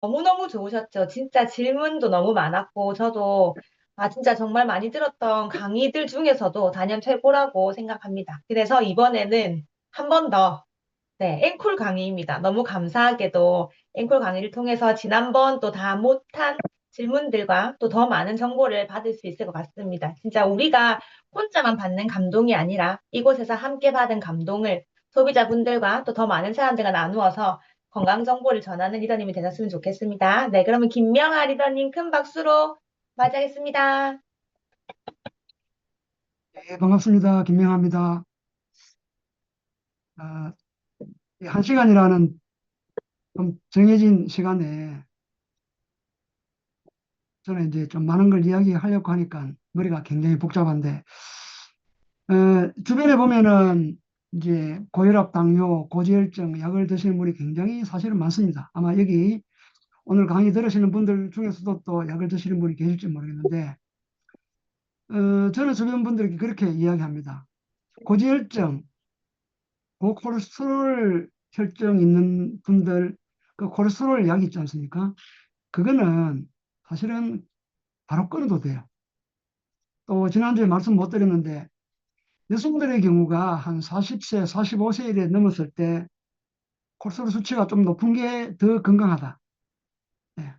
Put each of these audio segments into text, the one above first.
너무너무 좋으셨죠. 진짜 질문도 너무 많았고, 저도 진짜 정말 많이 들었던 강의들 중에서도 단연 최고라고 생각합니다. 그래서 이번에는 한 번 더, 네, 앵콜 강의입니다. 너무 감사하게도 앵콜 강의를 통해서 지난번 또 다 못한 질문들과 또 더 많은 정보를 받을 수 있을 것 같습니다. 진짜 우리가 혼자만 받는 감동이 아니라 이곳에서 함께 받은 감동을 소비자분들과 또 더 많은 사람들과 나누어서 건강 정보를 전하는 리더님이 되셨으면 좋겠습니다. 네, 그러면 김명아 리더님 큰 박수로 맞이하겠습니다. 네, 반갑습니다. 김명합니다. 아, 한 시간이라는 좀 정해진 시간에 저는 이제 좀 많은 걸 이야기하려고 하니까 머리가 굉장히 복잡한데, 주변에 보면은 이제 고혈압, 당뇨, 고지혈증 약을 드시는 분이 굉장히 사실은 많습니다. 아마 여기 오늘 강의 들으시는 분들 중에서도 또 약을 드시는 분이 계실지 모르겠는데, 저는 주변 분들에게 그렇게 이야기합니다. 고지혈증, 고콜레스테롤 혈증 있는 분들, 그 콜레스테롤 약이 있지 않습니까? 그거는 사실은 바로 끊어도 돼요. 또 지난주에 말씀 못 드렸는데 여성들의 경우가 한 40세, 45세에 넘었을 때 콜레스테롤 수치가 좀 높은 게 더 건강하다. 네,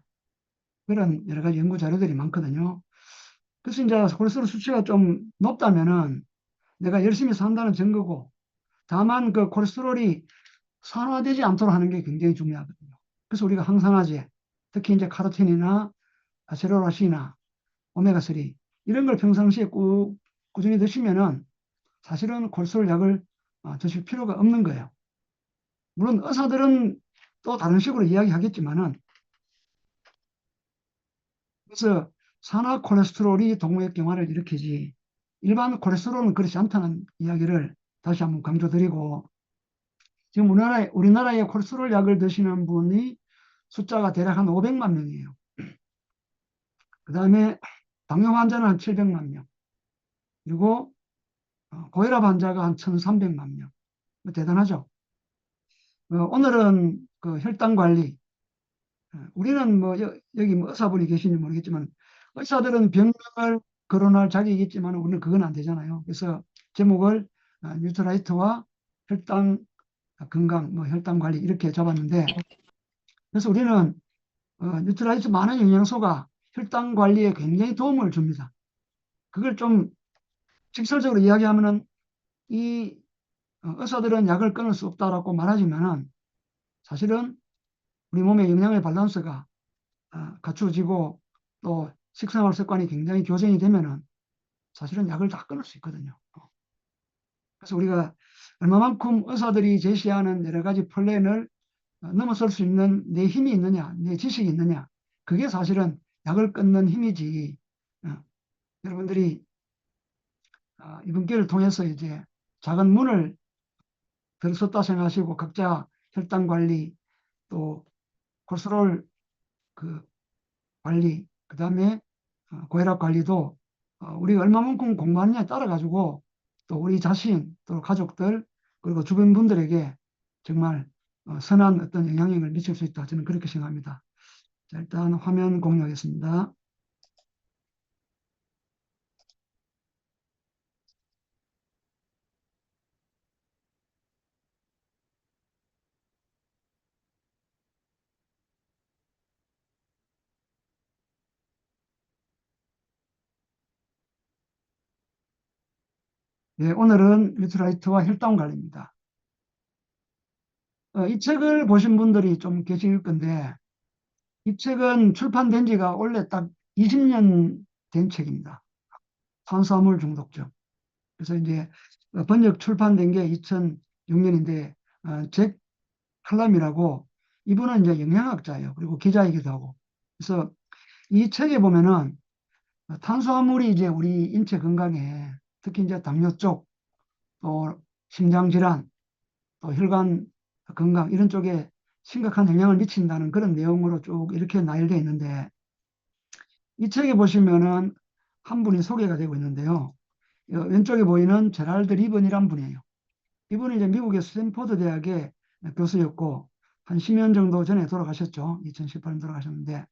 그런 여러 가지 연구 자료들이 많거든요. 그래서 이제 콜레스테롤 수치가 좀 높다면은 내가 열심히 산다는 증거고, 다만 그 콜레스테롤이 산화되지 않도록 하는 게 굉장히 중요하거든요. 그래서 우리가 항산화제, 특히 이제 카로틴이나 세로라시나 오메가3 이런 걸 평상시에 꾸준히 드시면은 사실은 콜레스테롤 약을 드실 필요가 없는 거예요. 물론 의사들은 또 다른 식으로 이야기하겠지만은, 그래서 산화 콜레스테롤이 동맥경화를 일으키지 일반 콜레스테롤은 그렇지 않다는 이야기를 다시 한번 강조드리고, 지금 우리나라에 콜레스테롤 약을 드시는 분이 숫자가 대략 한 500만 명이에요. 그 다음에 당뇨 환자는 한 700만 명, 그리고 고혈압 환자가 한 1,300만 명. 뭐 대단하죠. 오늘은 그 혈당 관리, 우리는 뭐 여기 뭐 의사분이 계신지 모르겠지만 의사들은 병명을 거론할 자격이 있지만 우리는 그건 안 되잖아요. 그래서 제목을 뉴트라이트와 혈당 건강, 뭐 혈당 관리 이렇게 잡았는데, 그래서 우리는 뉴트라이트 많은 영양소가 혈당 관리에 굉장히 도움을 줍니다. 그걸 좀 직설적으로 이야기하면은 이 의사들은 약을 끊을 수 없다라고 말하지만은 사실은 우리 몸의 영양의 밸런스가 갖춰지고 또 식생활 습관이 굉장히 교정이 되면은 사실은 약을 다 끊을 수 있거든요. 그래서 우리가 얼마만큼 의사들이 제시하는 여러 가지 플랜을 넘어설 수 있는 내 힘이 있느냐, 내 지식이 있느냐, 그게 사실은 약을 끊는 힘이지. 어, 여러분들이 이번 기회를 통해서 이제 작은 문을 들었다 생각하시고 각자 혈당 관리, 또 콜레스테롤 그 관리, 그 다음에 고혈압 관리도 우리가 얼마만큼 공부하느냐에 따라 가지고 또 우리 자신, 또 가족들, 그리고 주변 분들에게 정말 선한 어떤 영향력을 미칠 수 있다. 저는 그렇게 생각합니다. 자, 일단 화면 공유하겠습니다. 네, 오늘은 뉴트라이트와 혈당 관리입니다. 이 책을 보신 분들이 좀 계실 건데, 이 책은 출판된 지가 원래 딱 20년 된 책입니다. 탄수화물 중독증. 그래서 이제 번역 출판된 게 2006년인데 잭 칼럼이라고, 이분은 이제 영양학자예요. 그리고 기자이기도 하고. 그래서 이 책에 보면은 탄수화물이 이제 우리 인체 건강에 특히 이제 당뇨 쪽, 또 심장 질환, 또 혈관 건강 이런 쪽에 심각한 영향을 미친다는 그런 내용으로 쭉 이렇게 나열되어 있는데, 이 책에 보시면은 한 분이 소개가 되고 있는데요. 왼쪽에 보이는 제랄드 리번이란 분이에요. 이분은 이제 미국의 스탠포드 대학의 교수였고, 한 10년 정도 전에 돌아가셨죠. 2018년 돌아가셨는데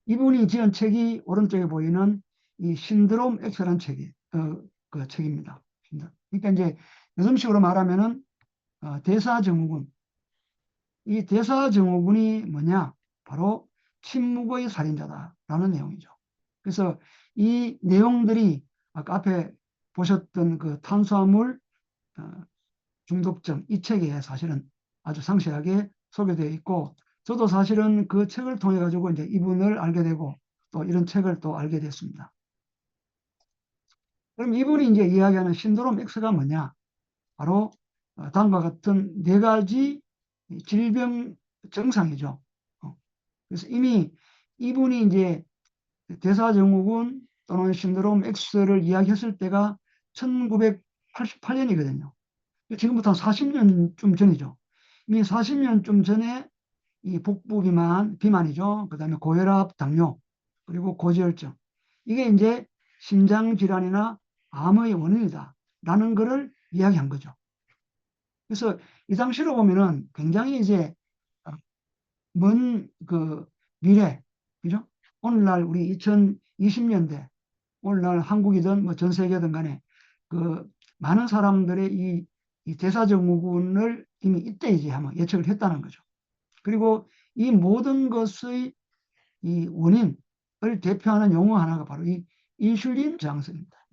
이분이 지은 책이 오른쪽에 보이는 이 신드롬 X라는 책이 그 책입니다. 그러니까 이제 요즘식으로 말하면은 대사증후군. 이 대사증후군이 뭐냐? 바로 침묵의 살인자다라는 내용이죠. 그래서 이 내용들이 아까 앞에 보셨던 그 탄수화물 어, 중독증 이 책에 사실은 아주 상세하게 소개되어 있고 저도 사실은 그 책을 통해 가지고 이제 이분을 알게 되고 또 이런 책을 또 알게 됐습니다. 그럼 이분이 이제 이야기하는 신드롬 X가 뭐냐? 바로 다음과 같은 네 가지 질병 증상이죠. 그래서 이미 이분이 이제 대사증후군 또는 신드롬 X를 이야기했을 때가 1988년이거든요. 지금부터 한 40년쯤 전이죠. 이미 40년쯤 전에 이 복부 비만이죠. 그 다음에 고혈압, 당뇨, 그리고 고지혈증. 이게 이제 심장 질환이나 암의 원인이다. 라는 것을 이야기한 거죠. 그래서 이 당시로 보면은 굉장히 이제 먼 그 미래, 그죠? 오늘날 우리 2020년대, 오늘날 한국이든 뭐 전 세계든 간에 그 많은 사람들의 이 대사증후군을 이미 이때 이제 아마 예측을 했다는 거죠. 그리고 이 모든 것의 이 원인을 대표하는 용어 하나가 바로 이 인슐린 저항성입니다.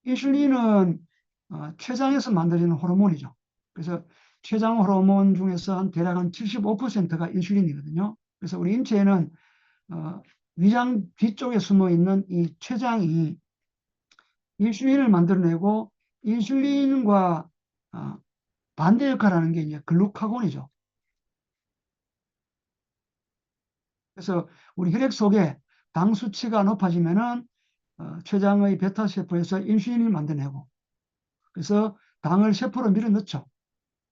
인슐린은 췌장에서 만들어지는 호르몬이죠. 그래서 췌장 호르몬 중에서 대략 한 75%가 인슐린이거든요. 그래서 우리 인체에는 어, 위장 뒤쪽에 숨어 있는 이 췌장이 인슐린을 만들어내고 인슐린과 어, 반대 역할을 하는 게 이제 글루카곤이죠. 그래서 우리 혈액 속에 당 수치가 높아지면은 췌장의 베타 세포에서 인슐린을 만들어내고 그래서 당을 세포로 밀어넣죠.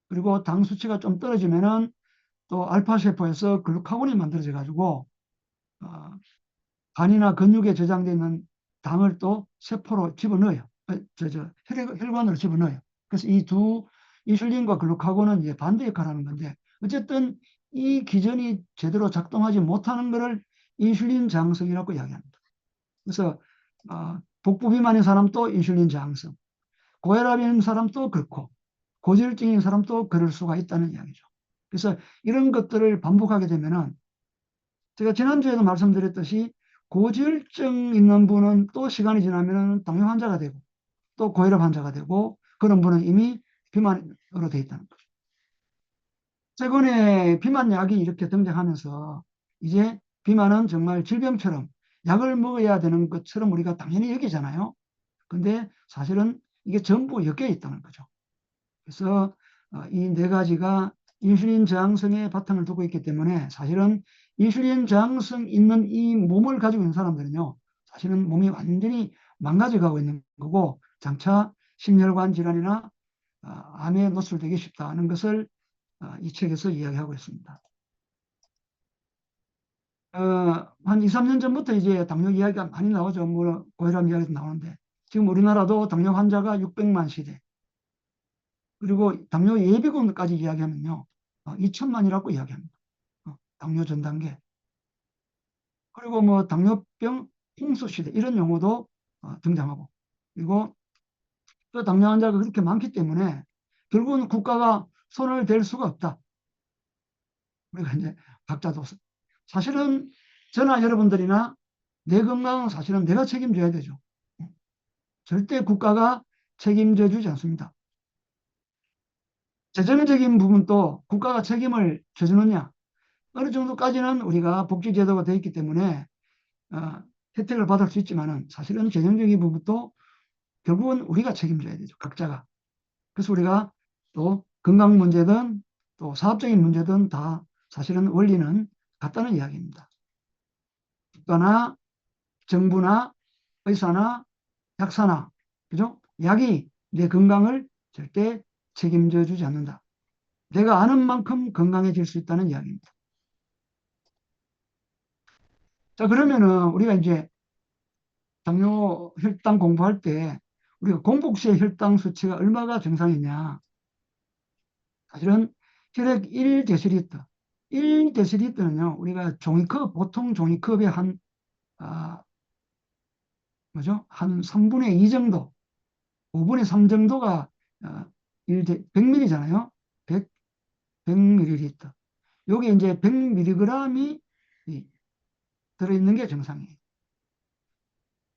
그리고 당 수치가 좀 떨어지면은 또 알파 세포에서 글루카곤이 만들어져 가지고 어, 간이나 근육에 저장되어 있는 당을 또 세포로 집어넣어요. 혈관으로 집어넣어요. 그래서 이 두 인슐린과 글루카곤은 이제 반대 역할을 하는 건데 어쨌든 이 기전이 제대로 작동하지 못하는 것을 인슐린 저항성이라고 이야기합니다. 그래서 복부 비만인 사람도 인슐린 저항성, 고혈압인 사람도 그렇고 고지혈증인 사람도 그럴 수가 있다는 이야기죠. 그래서 이런 것들을 반복하게 되면은 제가 지난주에도 말씀드렸듯이 고지혈증 있는 분은 또 시간이 지나면 당뇨 환자가 되고 또 고혈압 환자가 되고 그런 분은 이미 비만으로 되어 있다는 거죠. 최근에 비만약이 이렇게 등장하면서 이제 비만은 정말 질병처럼 약을 먹어야 되는 것처럼 우리가 당연히 여기잖아요. 근데 사실은 이게 전부 엮여 있다는 거죠. 그래서 이 네 가지가 인슐린 저항성에 바탕을 두고 있기 때문에 사실은 인슐린 저항성 있는 이 몸을 가지고 있는 사람들은요, 사실은 몸이 완전히 망가져 가고 있는 거고, 장차 심혈관 질환이나 암에 노출되기 쉽다는 것을 이 책에서 이야기하고 있습니다. 한 2, 3년 전부터 이제 당뇨 이야기가 많이 나오죠. 뭐 고혈압 이야기도 나오는데 지금 우리나라도 당뇨 환자가 600만 시대 그리고 당뇨 예비군까지 이야기하면요. 2천만이라고 이야기합니다. 당뇨 전 단계. 그리고 뭐 당뇨병 홍수 시대 이런 용어도 등장하고 그리고 또 당뇨 환자가 그렇게 많기 때문에 결국은 국가가 손을 댈 수가 없다. 우리가 이제 각자도 사실은 저나 여러분들이나 내 건강은 사실은 내가 책임져야 되죠. 절대 국가가 책임져 주지 않습니다. 재정적인 부분도 국가가 책임을 져주느냐 어느 정도까지는 우리가 복지제도가 되어 있기 때문에 어, 혜택을 받을 수 있지만은 사실은 재정적인 부분도 결국은 우리가 책임져야 되죠. 각자가. 그래서 우리가 또 건강 문제든 또 사업적인 문제든 다 사실은 원리는 같다는 이야기입니다. 국가나 정부나 의사나 약사나 그죠? 약이 내 건강을 절대 책임져 주지 않는다. 내가 아는 만큼 건강해질 수 있다는 이야기입니다. 자, 그러면은 우리가 이제 당뇨 혈당 공부할 때 우리가 공복 시의 혈당 수치가 얼마가 정상이냐? 사실은 혈액 1데시리터. 1데시리터는요, 우리가 종이컵, 보통 종이컵의 아, 뭐죠? 한 3분의 2 정도, 5분의 3 정도가 100ml잖아요. 100ml. 여기 이제 100mg이 들어있는 게 정상이에요.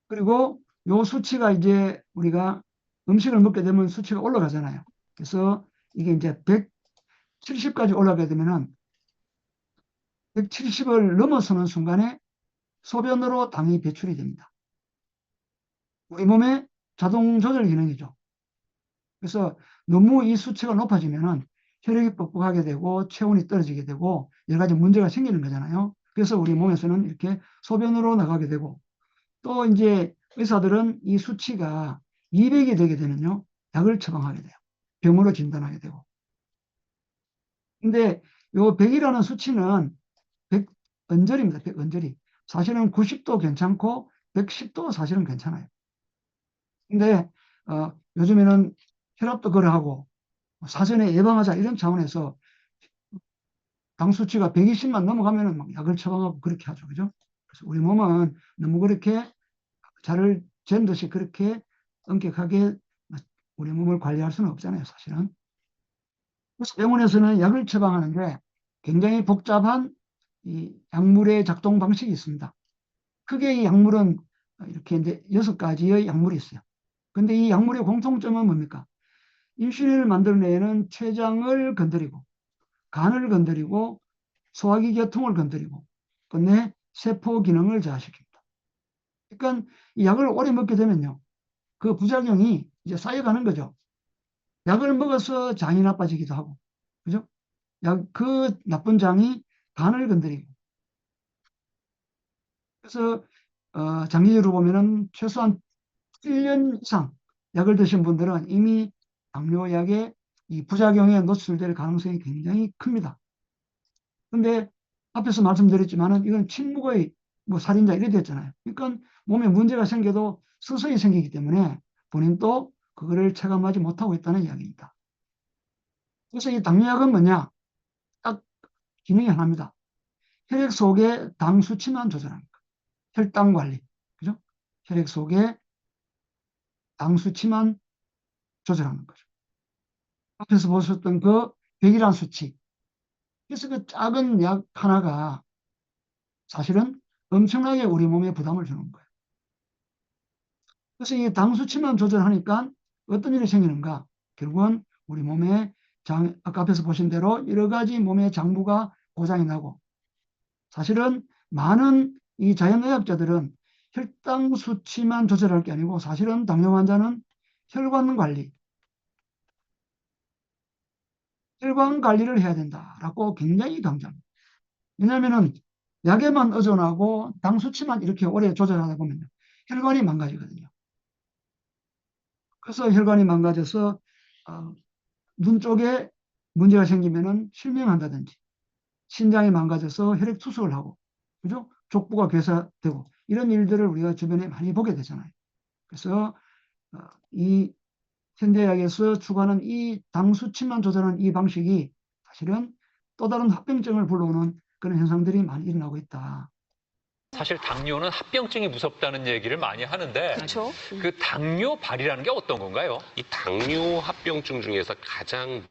그리고 요 수치가 이제 우리가 음식을 먹게 되면 수치가 올라가잖아요. 그래서 이게 이제 170까지 올라가게 되면은 170을 넘어서는 순간에 소변으로 당이 배출이 됩니다. 우리 몸의 자동 조절 기능이죠. 그래서 너무 이 수치가 높아지면은 혈액이 뻑뻑하게 되고 체온이 떨어지게 되고 여러 가지 문제가 생기는 거잖아요. 그래서 우리 몸에서는 이렇게 소변으로 나가게 되고 또 이제 의사들은 이 수치가 200이 되게 되면요. 약을 처방하게 돼요. 병으로 진단하게 되고. 근데 요 100이라는 수치는 100 언저리입니다. 100 언저리. 사실은 90도 괜찮고 110도 사실은 괜찮아요. 근데 요즘에는 혈압도 거래하고 사전에 예방하자 이런 차원에서 당 수치가 120만 넘어가면은 막 약을 처방하고 그렇게 하죠. 그죠? 그래서 우리 몸은 너무 그렇게 잘을 잰 듯이 그렇게 엄격하게 우리 몸을 관리할 수는 없잖아요, 사실은. 그래서 병원에서는 약을 처방하는데 굉장히 복잡한 이 약물의 작동 방식이 있습니다. 크게 이 약물은 이렇게 이제 6가지의 약물이 있어요. 근데 이 약물의 공통점은 뭡니까? 인슐린을 만들어내는 췌장을 건드리고, 간을 건드리고, 소화기 계통을 건드리고, 끝내 세포 기능을 저하시킵니다. 그러니까 이 약을 오래 먹게 되면요. 그 부작용이 이제 쌓여가는 거죠. 약을 먹어서 장이 나빠지기도 하고, 그죠? 그 나쁜 장이 간을 건드리고, 그래서 장기적으로 보면은 최소한 1년 이상 약을 드신 분들은 이미 당뇨약의 이 부작용에 노출될 가능성이 굉장히 큽니다. 근데 앞에서 말씀드렸지만은 이건 침묵의 뭐 살인자 이래 됐잖아요. 그러니까 몸에 문제가 생겨도 서서히 생기기 때문에 본인도 그거를 체감하지 못하고 있다는 이야기입니다. 그래서 이 당뇨약은 뭐냐? 딱 기능이 하나입니다. 혈액 속의 당 수치만 조절하는 거. 혈당 관리. 그죠? 혈액 속의 당 수치만 조절하는 거죠. 앞에서 보셨던 그 100이라는 수치. 그래서 그 작은 약 하나가 사실은 엄청나게 우리 몸에 부담을 주는 거예요. 그래서 이 당 수치만 조절하니까 어떤 일이 생기는가? 결국은 우리 몸에 아까 앞에서 보신 대로 여러 가지 몸의 장부가 고장이 나고 사실은 많은 이 자연의학자들은 혈당 수치만 조절할 게 아니고 사실은 당뇨 환자는 혈관 관리, 혈관 관리를 해야 된다라고 굉장히 강조합니다. 왜냐하면은 약에만 의존하고 당 수치만 이렇게 오래 조절하다 보면 혈관이 망가지거든요. 그래서 혈관이 망가져서 어, 눈 쪽에 문제가 생기면은 실명한다든지 신장이 망가져서 혈액 투석을 하고 그죠? 족부가 괴사되고 이런 일들을 우리가 주변에 많이 보게 되잖아요. 그래서 이 현대약에서 추구하는 이 당 수치만 조절하는 이 방식이 사실은 또 다른 합병증을 불러오는 그런 현상들이 많이 일어나고 있다. 사실 당뇨는 합병증이 무섭다는 얘기를 많이 하는데 그렇죠. 그 당뇨발이라는 게 어떤 건가요? 이 당뇨 합병증 중에서 가장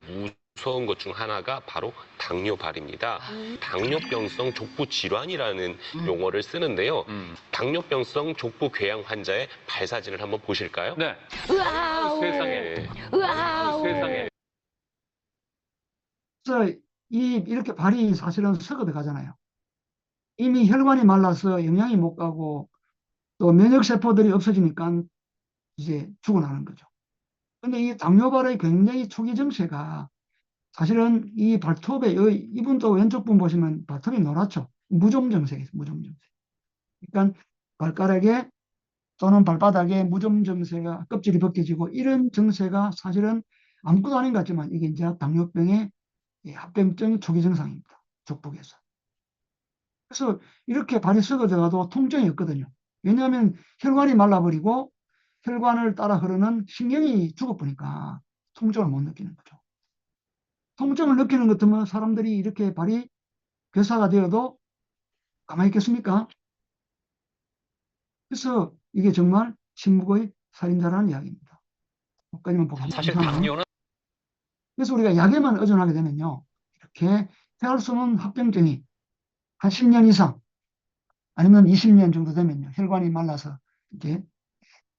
무서운 것 중 하나가 바로 당뇨발입니다. 당뇨병성 족부 질환이라는 용어를 쓰는데요. 당뇨병성 족부 궤양 환자의 발 사진을 한번 보실까요? 네. 으아우. 세상에. 네. 으아우. 세상에. 그래서 이렇게 발이 사실은 썩어 들어가잖아요. 이미 혈관이 말라서 영양이 못 가고 또 면역세포들이 없어지니까 이제 죽어나는 거죠. 근데 이 당뇨발의 굉장히 초기 증세가 사실은 이 발톱에 이분도 왼쪽 분 보시면 발톱이 노랗죠. 무좀 증세예요. 무좀 증세. 그러니까 발가락에 또는 발바닥에 무좀 증세가 껍질이 벗겨지고 이런 증세가 사실은 아무것도 아닌 것 같지만 이게 이제 당뇨병의 합병증 초기 증상입니다. 족북에서. 그래서 이렇게 발이 썩어져가도 통증이 없거든요. 왜냐하면 혈관이 말라버리고 혈관을 따라 흐르는 신경이 죽어버리니까 통증을 못 느끼는 거죠. 통증을 느끼는 것 같으면 사람들이 이렇게 발이 괴사가 되어도 가만히 있겠습니까? 그래서 이게 정말 침묵의 살인자라는 이야기입니다. 여기까지만 보고 사실 감사합니다. 당뇨는 그래서 우리가 약에만 의존하게 되면요, 이렇게 피할 수 없는 합병증이 한 10년 이상 아니면 20년 정도 되면요, 혈관이 말라서 이렇게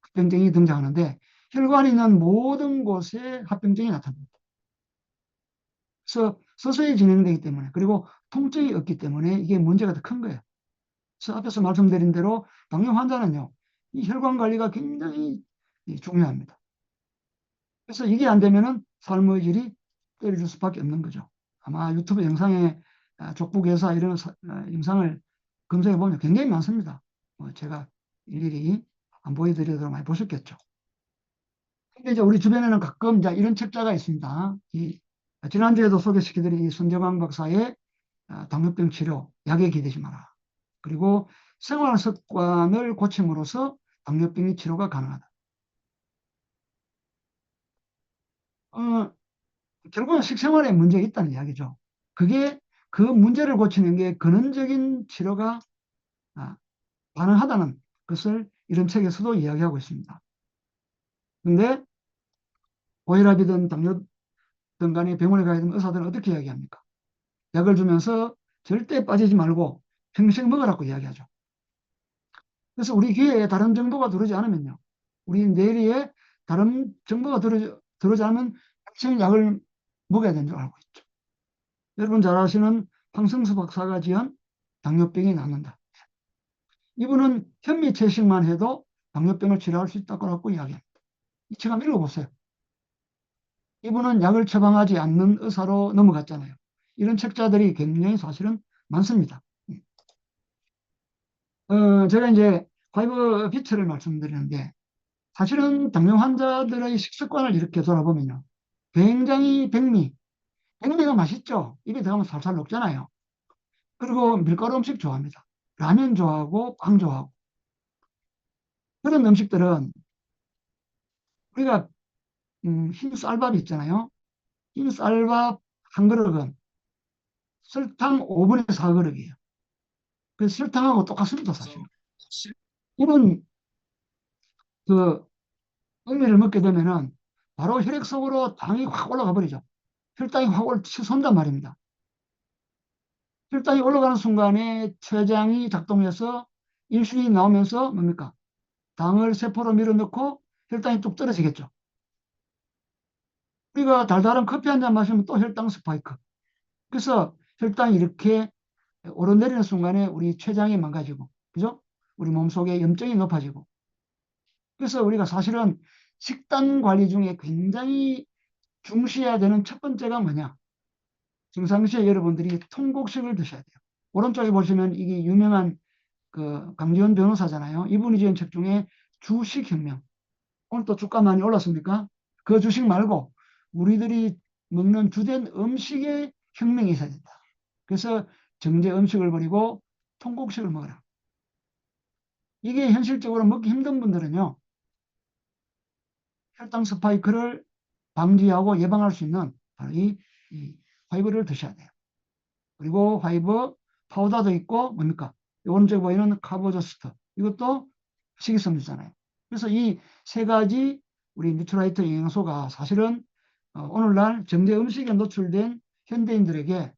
합병증이 등장하는데, 혈관이 있는 모든 곳에 합병증이 나타납니다. 그래서 서서히 진행되기 때문에, 그리고 통증이 없기 때문에 이게 문제가 더 큰 거예요. 그래서 앞에서 말씀드린 대로 당뇨 환자는요, 이 혈관 관리가 굉장히 중요합니다. 그래서 이게 안 되면은 삶의 질이 떨어질 수밖에 없는 거죠. 아마 유튜브 영상에 족부괴사 이런 영상을 검색해 보면 굉장히 많습니다. 제가 일일이 안 보여드리도록 많이 보셨겠죠. 근데 이제 우리 주변에는 가끔 이제 이런 책자가 있습니다. 지난주에도 소개시켜드린 이 손재광 박사의 당뇨병 치료, 약에 기대지 마라. 그리고 생활 습관을 고침으로써 당뇨병의 치료가 가능하다. 결국은 식생활에 문제가 있다는 이야기죠. 그게 그 문제를 고치는 게 근원적인 치료가 가능하다는 것을 이런 책에서도 이야기하고 있습니다. 근데 고혈압이든 당뇨든 간에 병원에 가야 되는 의사들은 어떻게 이야기합니까? 약을 주면서 절대 빠지지 말고 평생 먹으라고 이야기하죠. 그래서 우리 귀에 다른 정보가 들어오지 않으면요, 우리 뇌리에 다른 정보가 들어오지 않으면 평생 약을 먹어야 되는 줄 알고 있죠. 여러분 잘 아시는 황성수 박사가 지은 당뇨병이 낫는다. 이분은 현미채식만 해도 당뇨병을 치료할 수 있다고 이야기합니다. 이 책 한번 읽어보세요. 이분은 약을 처방하지 않는 의사로 넘어갔잖아요. 이런 책자들이 굉장히 사실은 많습니다. 제가 이제 파이브 비트를 말씀드리는데, 사실은 당뇨 환자들의 식습관을 이렇게 돌아보면요, 굉장히 백미가 맛있죠. 입에 들어가면 살살 녹잖아요. 그리고 밀가루 음식 좋아합니다. 라면 좋아하고 빵 좋아하고. 그런 음식들은 우리가 흰 쌀밥 있잖아요. 흰 쌀밥 한 그릇은 설탕 5분의 4그릇이에요. 그 설탕하고 똑같습니다, 사실. 이런 그 백미를 먹게 되면은 바로 혈액 속으로 당이 확 올라가 버리죠. 혈당이 확 치솟는단 말입니다. 혈당이 올라가는 순간에 췌장이 작동해서 인슐린이 나오면서 뭡니까? 당을 세포로 밀어넣고 혈당이 뚝 떨어지겠죠. 우리가 달달한 커피 한 잔 마시면 또 혈당 스파이크. 그래서 혈당이 이렇게 오르내리는 순간에 우리 췌장이 망가지고, 그죠? 우리 몸속에 염증이 높아지고. 그래서 우리가 사실은 식단 관리 중에 굉장히 중시해야 되는 첫 번째가 뭐냐? 평상시에 여러분들이 통곡식을 드셔야 돼요. 오른쪽에 보시면 이게 유명한 그 강지원 변호사잖아요. 이분이 지은 책 중에 주식혁명. 오늘 또 주가 많이 올랐습니까? 그 주식 말고 우리들이 먹는 주된 음식의 혁명이 있어야 된다. 그래서 정제 음식을 버리고 통곡식을 먹어라. 이게 현실적으로 먹기 힘든 분들은요, 혈당 스파이크를 방지하고 예방할 수 있는 바로 이 화이브를 드셔야 돼요. 그리고 화이브 파우더도 있고 뭡니까? 오른쪽에 보이는 카보저스트. 이것도 식이섬유잖아요. 그래서 이 세 가지 우리 뉴트라이트 영양소가 사실은 오늘날 정제 음식에 노출된 현대인들에게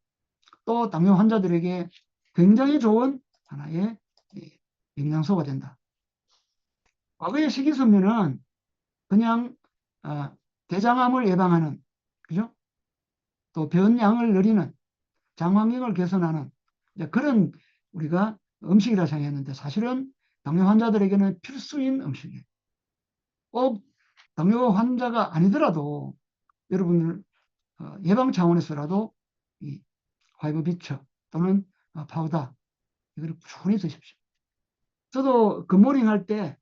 또 당뇨 환자들에게 굉장히 좋은 하나의 영양소가 된다. 과거의 식이섬유는 그냥 대장암을 예방하는, 그죠? 또 변양을 늘리는, 장환경을 개선하는 그런 우리가 음식이라 생각했는데, 사실은 당뇨 환자들에게는 필수인 음식이에요. 꼭 당뇨 환자가 아니더라도 여러분들 예방 차원에서라도 이 화이브 비처 또는 파우더 이걸 꾸준히 드십시오. 저도 굿모닝 할 때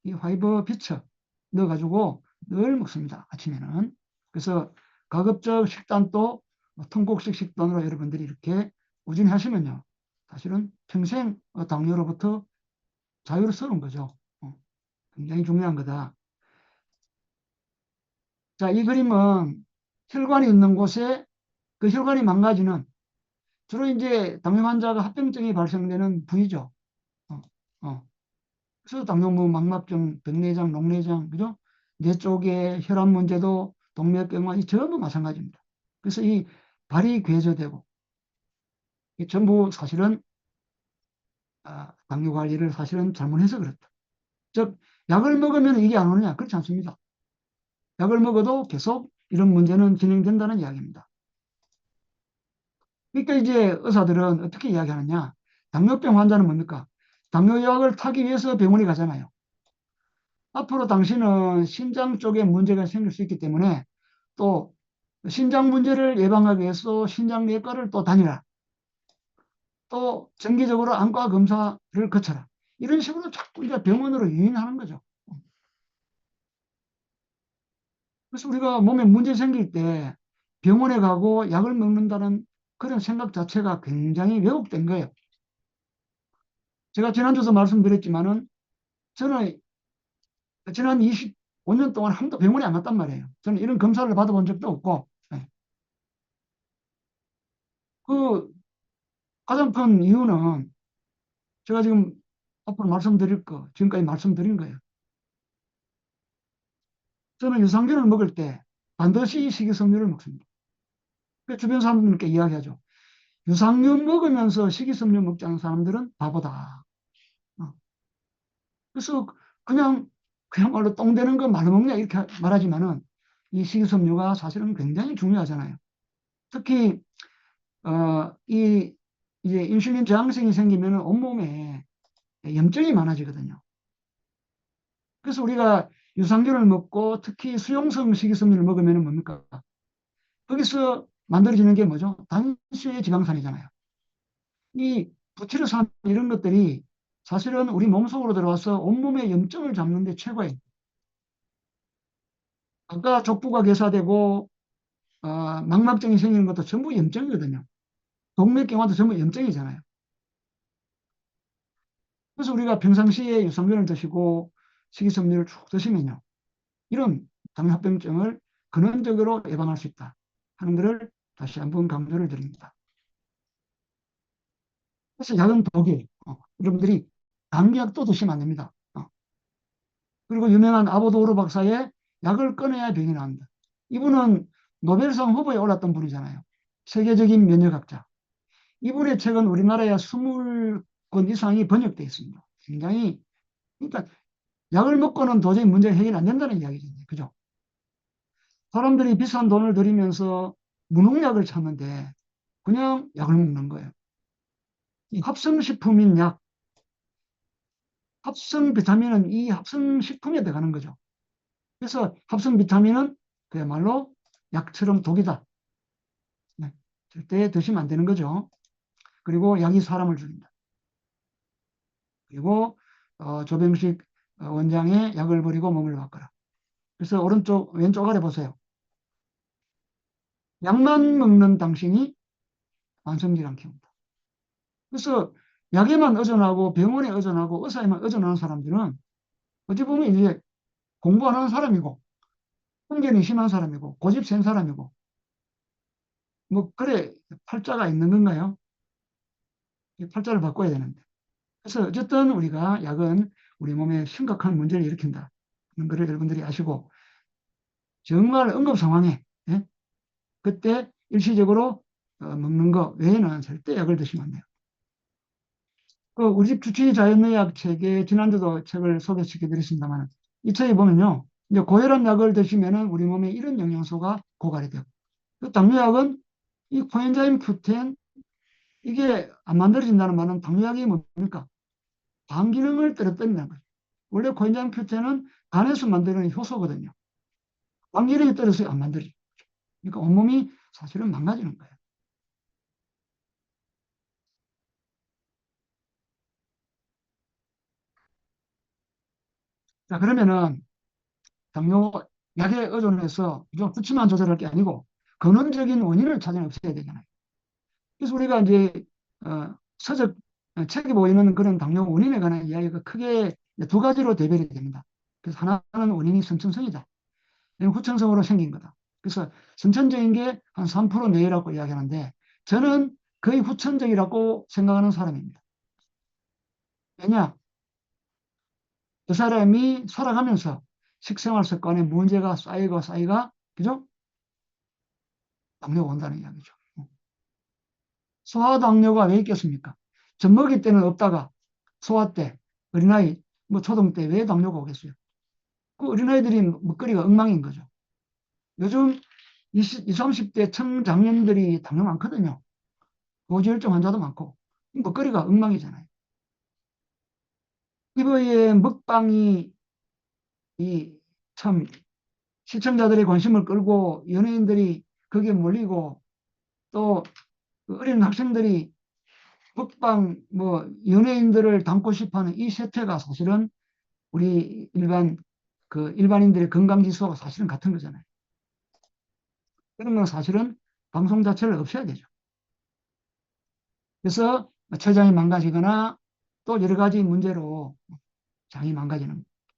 이 화이브 비처 넣어가지고 늘 먹습니다, 아침에는. 그래서 가급적 식단도 통곡식 식단으로 여러분들이 이렇게 꾸준히 하시면요, 사실은 평생 당뇨로부터 자유로운 거죠. 굉장히 중요한 거다. 자, 이 그림은 혈관이 있는 곳에 그 혈관이 망가지는 주로 이제 당뇨 환자가 합병증이 발생되는 부위죠. 어, 어. 그래서 당뇨, 망막증, 백내장, 녹내장, 그죠? 뇌 쪽에 혈압 문제도 동맥경화 이 전부 마찬가지입니다. 그래서 이 발이 괴조되고 이 전부 사실은 당뇨 관리를 사실은 잘못해서 그렇다. 즉 약을 먹으면 이게 안 오느냐? 그렇지 않습니다. 약을 먹어도 계속 이런 문제는 진행된다는 이야기입니다. 그러니까 이제 의사들은 어떻게 이야기하느냐? 당뇨병 환자는 뭡니까? 당뇨약을 타기 위해서 병원에 가잖아요. 앞으로 당신은 신장 쪽에 문제가 생길 수 있기 때문에 또 신장 문제를 예방하기 위해서 신장내과를 또 다니라. 또 정기적으로 안과 검사를 거쳐라. 이런 식으로 자꾸 이제 병원으로 유인하는 거죠. 그래서 우리가 몸에 문제 생길 때 병원에 가고 약을 먹는다는 그런 생각 자체가 굉장히 왜곡된 거예요. 제가 지난주도 말씀드렸지만은 저는 지난 25년 동안 한 번도 병원에 안 갔단 말이에요. 저는 이런 검사를 받아본 적도 없고. 예. 그 가장 큰 이유는 제가 지금 앞으로 말씀드릴 거, 지금까지 말씀드린 거예요. 저는 유산균을 먹을 때 반드시 식이섬유를 먹습니다. 그 주변 사람들께 이야기하죠. 유산균 먹으면서 식이섬유 먹지 않은 사람들은 바보다. 어. 그래서 그냥 그야말로 똥 되는 거 말로 먹냐 이렇게 말하지만은 이 식이섬유가 사실은 굉장히 중요하잖아요. 특히 이 이제 인슐린 저항성이 생기면 온몸에 염증이 많아지거든요. 그래서 우리가 유산균을 먹고 특히 수용성 식이섬유를 먹으면 뭡니까? 거기서 만들어지는 게 뭐죠? 단수의 지방산이잖아요. 이 부티르산 이런 것들이 사실은 우리 몸속으로 들어와서 온몸의 염증을 잡는 데 최고예요. 아까 족부가 괴사되고 망막증이 생기는 것도 전부 염증이거든요. 동맥경화도 전부 염증이잖아요. 그래서 우리가 평상시에 유산균을 드시고 식이섬유를 쭉 드시면요. 이런 당뇨합병증을 근원적으로 예방할 수 있다 하는 것을 다시 한번 강조를 드립니다. 그래서 약은 독이에요. 여러분들이 감기약도 드시면 안 됩니다. 그리고 유명한 아보도르 박사의 약을 끊어야 병이 나온다. 이분은 노벨상 후보에 올랐던 분이잖아요. 세계적인 면역학자. 이분의 책은 우리나라에 20권 이상이 번역되어 있습니다. 굉장히, 그러니까 약을 먹고는 도저히 문제 해결 안 된다는 이야기잖아요. 그죠? 사람들이 비싼 돈을 들이면서 무농약을 찾는데 그냥 약을 먹는 거예요. 이 합성식품인 약, 합성 비타민은 이 합성식품에 들어가는 거죠. 그래서 합성 비타민은 그야말로 약처럼 독이다. 네, 절대 드시면 안 되는 거죠. 그리고 약이 사람을 죽인다. 그리고 조병식 원장의 약을 버리고 몸을 바꿔라. 그래서 오른쪽 왼쪽 아래 보세요. 약만 먹는 당신이 만성질환 키운다. 그래서 약에만 의존하고 병원에 의존하고 의사에만 의존하는 사람들은 어찌 보면 이제 공부 안 하는 사람이고 편견이 심한 사람이고 고집 센 사람이고 뭐 그래 팔자가 있는 건가요? 이 팔자를 바꿔야 되는데. 그래서 어쨌든 우리가 약은 우리 몸에 심각한 문제를 일으킨다 하는 것을 여러분들이 아시고 정말 응급 상황에 예? 그때 일시적으로 먹는 거 외에는 절대 약을 드시면 안 돼요. 그 우리 집 주치의 자연의학 책에 지난주도 책을 소개시켜 드렸습니다만 이 책에 보면요. 이제 고혈압 약을 드시면은 우리 몸에 이런 영양소가 고갈이 돼요. 그 당뇨약은 이 코엔자임 Q10 이게 안 만들어진다는 말은 당뇨약이 뭡니까? 간 기능을 떨어뜨린다는 거예요. 원래 코엔자임 Q10은 간에서 만드는 효소거든요. 간 기능이 떨어져서 안 만들어요. 그러니까 온몸이 사실은 망가지는 거예요. 자, 그러면은 당뇨 약에 의존해서 좀 수치만 조절할 게 아니고 근원적인 원인을 찾아내 없애야 되잖아요. 그래서 우리가 이제 서적 책에 보이는 그런 당뇨 원인에 관한 이야기가 크게 두 가지로 대별이 됩니다. 그래서 하나는 원인이 선천성이다. 후천성으로 생긴 거다. 그래서 선천적인 게 한 3% 내외라고 이야기하는데 저는 거의 후천적이라고 생각하는 사람입니다. 왜냐? 그 사람이 살아가면서 식생활 습관에 문제가 쌓이가, 그죠? 당뇨가 온다는 이야기죠. 소아당뇨가 왜 있겠습니까? 젖먹이 때는 없다가 소아 때, 어린아이, 뭐 초등 때 왜 당뇨가 오겠어요? 그 어린아이들이 먹거리가 엉망인 거죠. 요즘 20, 30대 청장년들이 당뇨 많거든요. 고지혈증 환자도 많고 먹거리가 엉망이잖아요. 피부의 먹방이 이 참 시청자들의 관심을 끌고 연예인들이 거기에 몰리고 또 어린 학생들이 먹방 뭐 연예인들을 닮고 싶어하는 이 세태가 사실은 우리 일반인들의 건강 지수와 사실은 같은 거잖아요. 그런 건 사실은 방송 자체를 없애야 되죠. 그래서 췌장이 망가지거나 또 여러 가지 문제로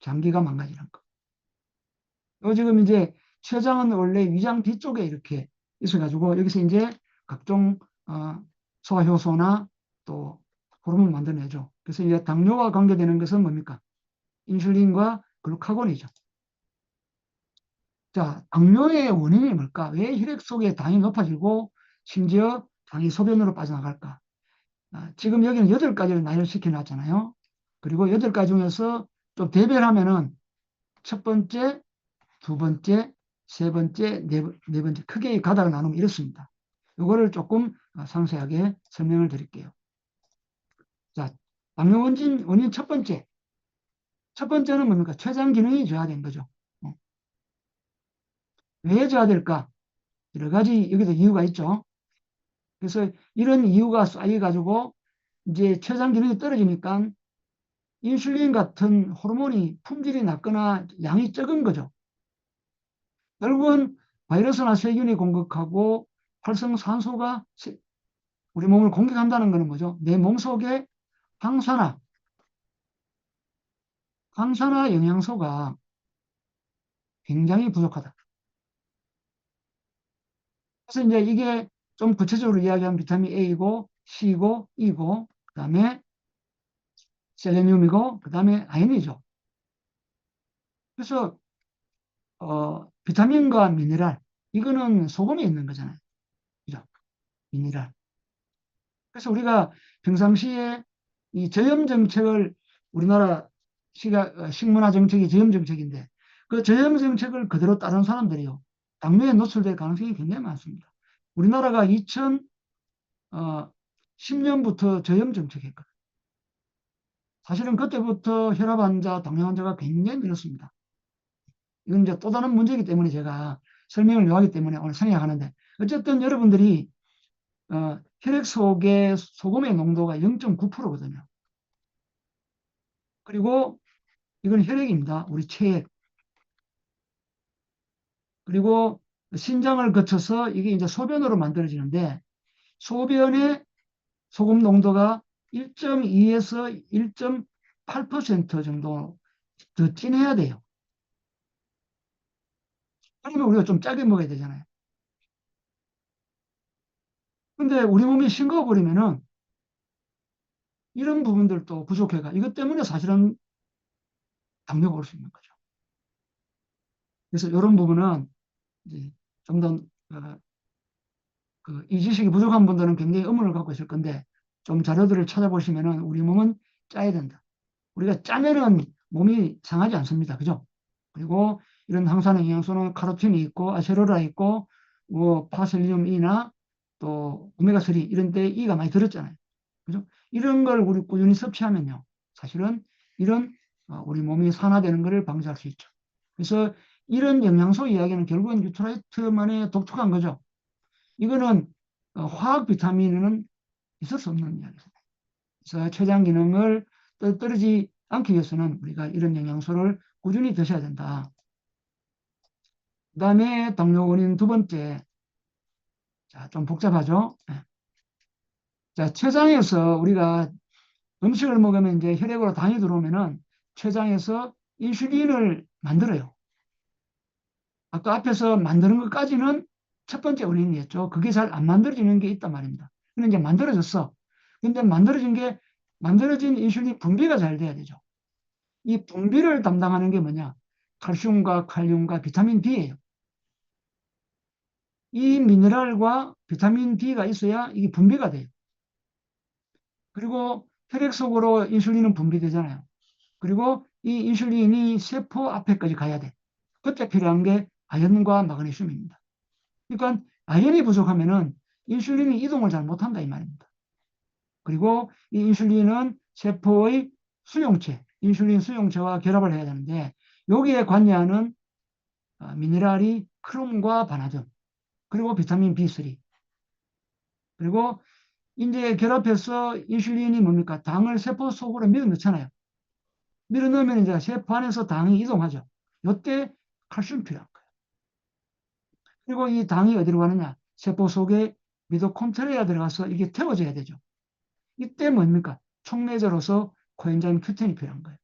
장기가 망가지는 거. 요 지금 이제 췌장은 원래 위장 뒤쪽에 이렇게 있어가지고 여기서 이제 각종 소화효소나 또 호르몬을 만들어내죠. 그래서 이제 당뇨와 관계되는 것은 뭡니까? 인슐린과 글루카곤이죠. 자, 당뇨의 원인이 뭘까? 왜 혈액 속에 당이 높아지고 심지어 당이 소변으로 빠져나갈까? 지금 여기는 8가지를 나열시켜 놨잖아요. 그리고 8가지 중에서 좀 대별하면은 첫 번째, 두 번째, 세 번째, 네 번째 크게 가닥을 나누면 이렇습니다. 이거를 조금 상세하게 설명을 드릴게요. 자, 당뇨 원인 첫 번째. 첫 번째는 뭡니까? 췌장 기능이 저하된 거죠. 왜 저하될까? 여러 가지 여기도 이유가 있죠. 그래서 이런 이유가 쌓여가지고 이제 췌장 기능이 떨어지니까 인슐린 같은 호르몬이 품질이 낮거나 양이 적은 거죠. 결국은 바이러스나 세균이 공격하고 활성산소가 우리 몸을 공격한다는 것은 뭐죠? 내 몸속에 항산화 영양소가 굉장히 부족하다. 그래서 이제 이게 좀 구체적으로 이야기하면 비타민 A고 C고 E고 그다음에 셀레늄이고 그다음에 아연이죠. 그래서 비타민과 미네랄 이거는 소금에 있는 거잖아요. 그죠? 미네랄. 그래서 우리가 평상시에 이 저염 정책을 우리나라 식문화 정책이 저염 정책인데 그 저염 정책을 그대로 따른 사람들이요. 당뇨에 노출될 가능성이 굉장히 많습니다. 우리나라가 2010년부터 저염 정책했거든요. 사실은 그때부터 혈압 환자, 당뇨 환자가 굉장히 늘었습니다. 이건 이제 또 다른 문제이기 때문에 제가 설명을 요하기 때문에 오늘 생략하는데 어쨌든 여러분들이 혈액 속의 소금의 농도가 0.9%거든요. 그리고 이건 혈액입니다. 우리 체액. 그리고 신장을 거쳐서 이게 이제 소변으로 만들어지는데 소변의 소금 농도가 1.2에서 1.8% 정도 더 진해야 돼요. 그러면 우리가 좀 짜게 먹어야 되잖아요. 근데 우리 몸이 싱거워버리면은 이런 부분들도 부족해가 이것 때문에 사실은 당뇨가 올 수 있는 거죠. 그래서 이런 부분은 이제 좀 더 이 지식이 부족한 분들은 굉장히 의문을 갖고 있을 건데 좀 자료들을 찾아보시면은 우리 몸은 짜야 된다. 우리가 짜면은 몸이 상하지 않습니다. 그죠? 그리고 이런 항산화 영양소는 카로틴이 있고 아세로라 있고 뭐 파셀륨 E나 또 오메가3 이런 데 E가 많이 들었잖아요. 그죠? 이런 걸 우리 꾸준히 섭취하면요. 사실은 이런 우리 몸이 산화되는 것을 방지할 수 있죠. 그래서 이런 영양소 이야기는 결국은 뉴트라이트만의 독특한 거죠. 이거는 화학 비타민은 있을 수 없는 이야기입니다. 그래서 췌장 기능을 떨어지지 않기 위해서는 우리가 이런 영양소를 꾸준히 드셔야 된다. 그 다음에 당뇨 원인 두 번째. 자, 좀 복잡하죠? 네. 자, 췌장에서 우리가 음식을 먹으면 이제 혈액으로 당이 들어오면은 췌장에서 인슐린을 만들어요. 아까 앞에서 만드는 것까지는 첫 번째 원인이었죠. 그게 잘 안 만들어지는 게 있단 말입니다. 근데 이제 만들어졌어. 근데 만들어진 인슐린 분비가 잘 돼야 되죠. 이 분비를 담당하는 게 뭐냐? 칼슘과 칼륨과 비타민 B예요. 이 미네랄과 비타민 B가 있어야 이게 분비가 돼요. 그리고 혈액 속으로 인슐린은 분비되잖아요. 그리고 이 인슐린이 세포 앞에까지 가야 돼. 그때 필요한 게 아연과 마그네슘입니다. 그러니까 아연이 부족하면은 인슐린이 이동을 잘 못한다 이 말입니다. 그리고 이 인슐린은 세포의 수용체, 인슐린 수용체와 결합을 해야 되는데 여기에 관여하는 미네랄이 크롬과 바나딘, 그리고 비타민 B3, 그리고 이제 결합해서 인슐린이 뭡니까? 당을 세포 속으로 밀어 넣잖아요. 밀어 넣으면 이제 세포 안에서 당이 이동하죠. 이때 칼슘이 필요한 거예요. 그리고 이 당이 어디로 가느냐? 세포 속에 미토콘드리아 들어가서 이게 태워져야 되죠. 이때 뭡니까? 촉매제로서 코엔자임 Q10이 필요한 거예요.